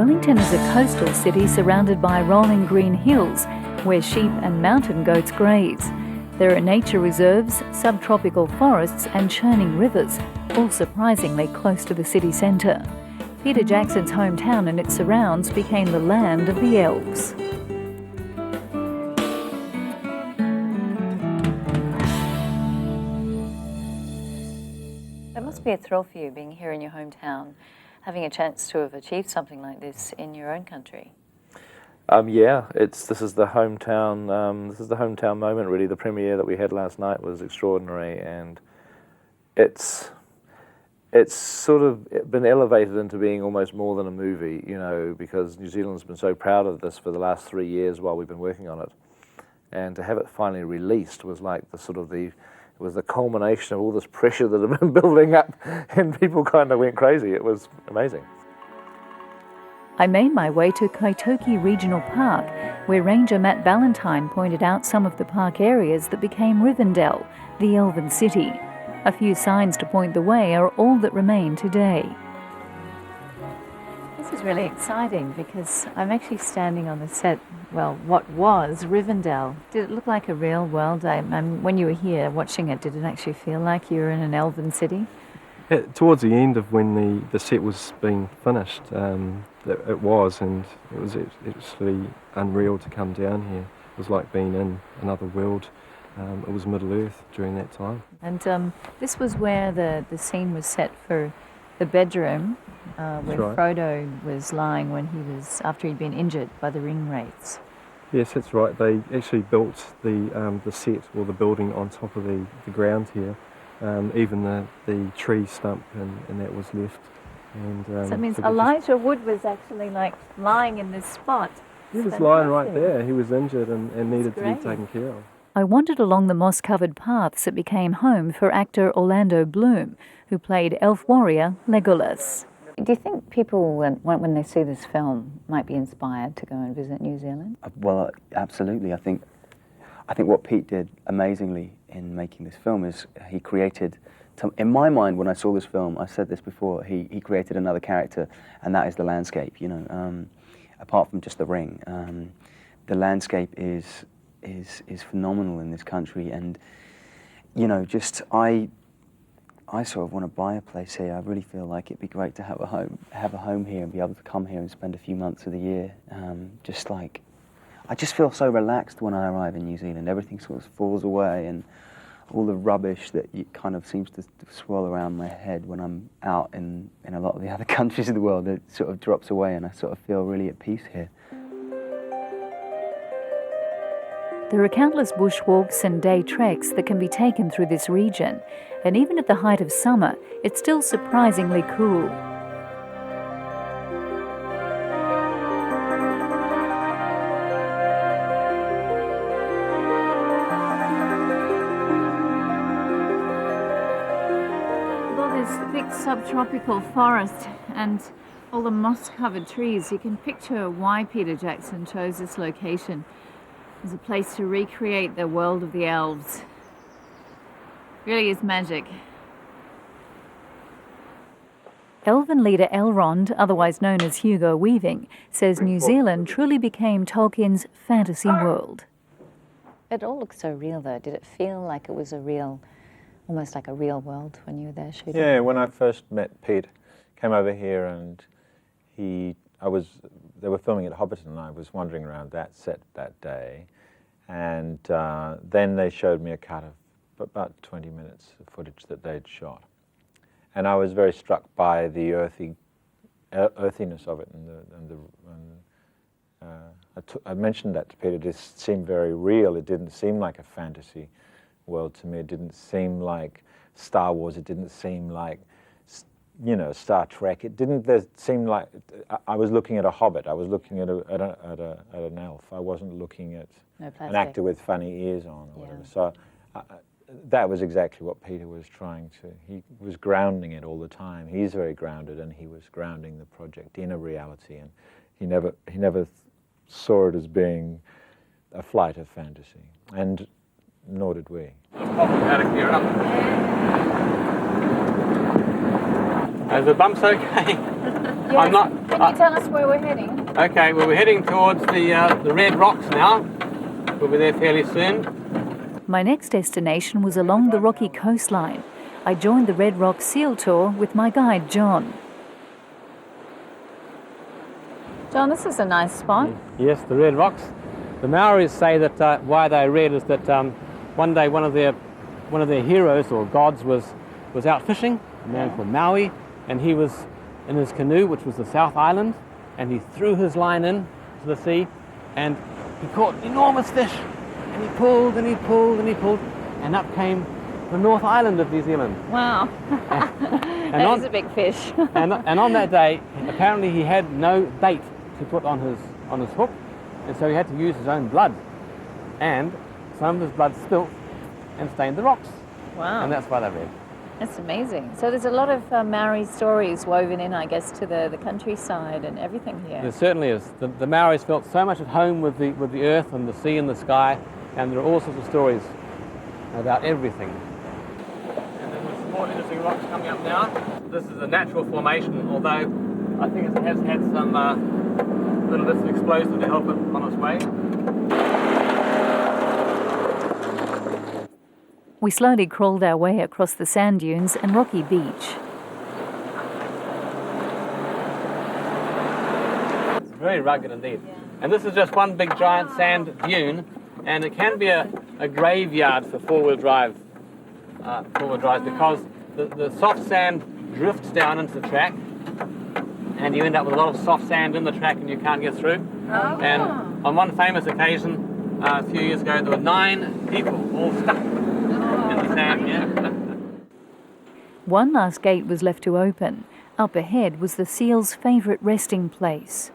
Wellington is a coastal city surrounded by rolling green hills where sheep and mountain goats graze. There are nature reserves, subtropical forests and churning rivers, all surprisingly close to the city centre. Peter Jackson's hometown and its surrounds became the land of the Elves. It must be a thrill for you being here in your hometown, having a chance to have achieved something like this in your own country. Yeah, this is the hometown. This is the hometown moment. Really, the premiere that we had last night was extraordinary, and it's sort of been elevated into being almost more than a movie, you know, because New Zealand's been so proud of this for the last 3 years while we've been working on it, and to have it finally released was like it was the culmination of all this pressure that had been building up, and people kind of went crazy. It was amazing. I made my way to Kaitoki Regional Park, where Ranger Matt Ballantyne pointed out some of the park areas that became Rivendell, the Elven city. A few signs to point the way are all that remain today. This is really exciting because I'm actually standing on the set, well, what was Rivendell. Did it look like a real world? When you were here watching it, did it actually feel like you were in an Elven city? Yeah, towards the end of when the set was being finished, it was, and it was actually unreal to come down here. It was like being in another world. It was Middle Earth during that time. And this was where the scene was set for the bedroom where right. Frodo was lying after he'd been injured by the ring wraiths. Yes, that's right. They actually built the set or the building on top of the ground here. Even the tree stump and that was left. And, so that means Elijah Wood was actually like lying in this spot. He was lying right there. He was injured and needed to be taken care of. I wandered along the moss-covered paths that became home for actor Orlando Bloom, who played elf warrior Legolas. Do you think people, when they see this film, might be inspired to go and visit New Zealand? Well, absolutely. I think what Pete did amazingly in making this film is he created, in my mind, when I saw this film, I said this before, he created another character, and that is the landscape. You know, apart from just the ring, the landscape is phenomenal in this country, and you know, just I sort of want to buy a place here. I really feel like it'd be great to have a home here and be able to come here and spend a few months of the year. I just feel so relaxed when I arrive in New Zealand. Everything sort of falls away, and all the rubbish that kind of seems to swirl around my head when I'm out in a lot of the other countries of the world, it sort of drops away, and I sort of feel really at peace here. There are countless bushwalks and day treks that can be taken through this region, and even at the height of summer, it's still surprisingly cool. With all this big subtropical forest and all the moss-covered trees, you can picture why Peter Jackson chose this location as a place to recreate the world of the elves. It really is magic. Elven leader Elron, otherwise known as Hugo Weaving, says New Zealand truly became Tolkien's fantasy world. It all looks so real though. Did it feel like it was almost like a real world when you were there shooting? Yeah, when I first met Pete, came over here and they were filming at Hobbiton, and I was wandering around that set that day, and then they showed me a cut of about 20 minutes of footage that they'd shot, and I was very struck by the earthiness of it, I mentioned that to Peter. It just seemed very real. It didn't seem like a fantasy world to me. It didn't seem like Star Wars. It didn't seem like, you know, Star Trek. It didn't seem like I was looking at a hobbit. I was looking at an elf. I wasn't looking at an actor with funny ears on or whatever. So that was exactly what Peter was trying to. He was grounding it all the time. He's very grounded, and he was grounding the project in a reality, and he never saw it as being a flight of fantasy, and nor did we. Is the bumps okay? Yes. I'm not. Can you tell us where we're heading? Okay, well, we're heading towards the Red Rocks now. We'll be there fairly soon. My next destination was along the rocky coastline. I joined the Red Rock Seal Tour with my guide, John. John, this is a nice spot. Yes, the Red Rocks. The Maoris say that why they're red is that one day one of their heroes or gods was out fishing, a man called Maui, and he was in his canoe, which was the South Island, and he threw his line in to the sea, and he caught enormous fish, and he pulled and he pulled and he pulled, and up came the North Island of New Zealand. Wow. That is a big fish. and on that day, apparently he had no bait to put on his hook, and so he had to use his own blood, and some of his blood spilt and stained the rocks. Wow. And that's why they're red. That's amazing. So there's a lot of Maori stories woven in, I guess, to the countryside and everything here. There certainly is. The Maoris felt so much at home with the earth and the sea and the sky, and there are all sorts of stories about everything. And then there's some more interesting rocks coming up now. This is a natural formation, although I think it has had some little bits of explosive to help it on its way. We slowly crawled our way across the sand dunes and rocky beach. It's very rugged indeed. Yeah. And this is just one big giant sand dune, and it can be a graveyard for four-wheel drive because the soft sand drifts down into the track, and you end up with a lot of soft sand in the track and you can't get through. Oh. And on one famous occasion, a few years ago, there were 9 people all stuck in the sand. Yeah. One last gate was left to open. Up ahead was the seals' favourite resting place.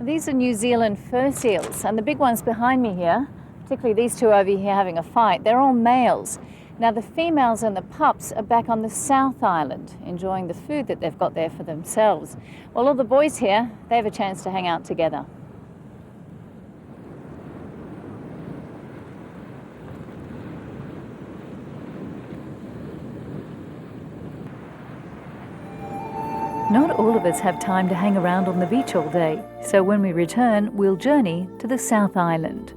These are New Zealand fur seals, and the big ones behind me here, particularly these two over here having a fight, they're all males. Now the females and the pups are back on the South Island, enjoying the food that they've got there for themselves. Well, all the boys here, they have a chance to hang out together. Not all of us have time to hang around on the beach all day, so when we return, we'll journey to the South Island.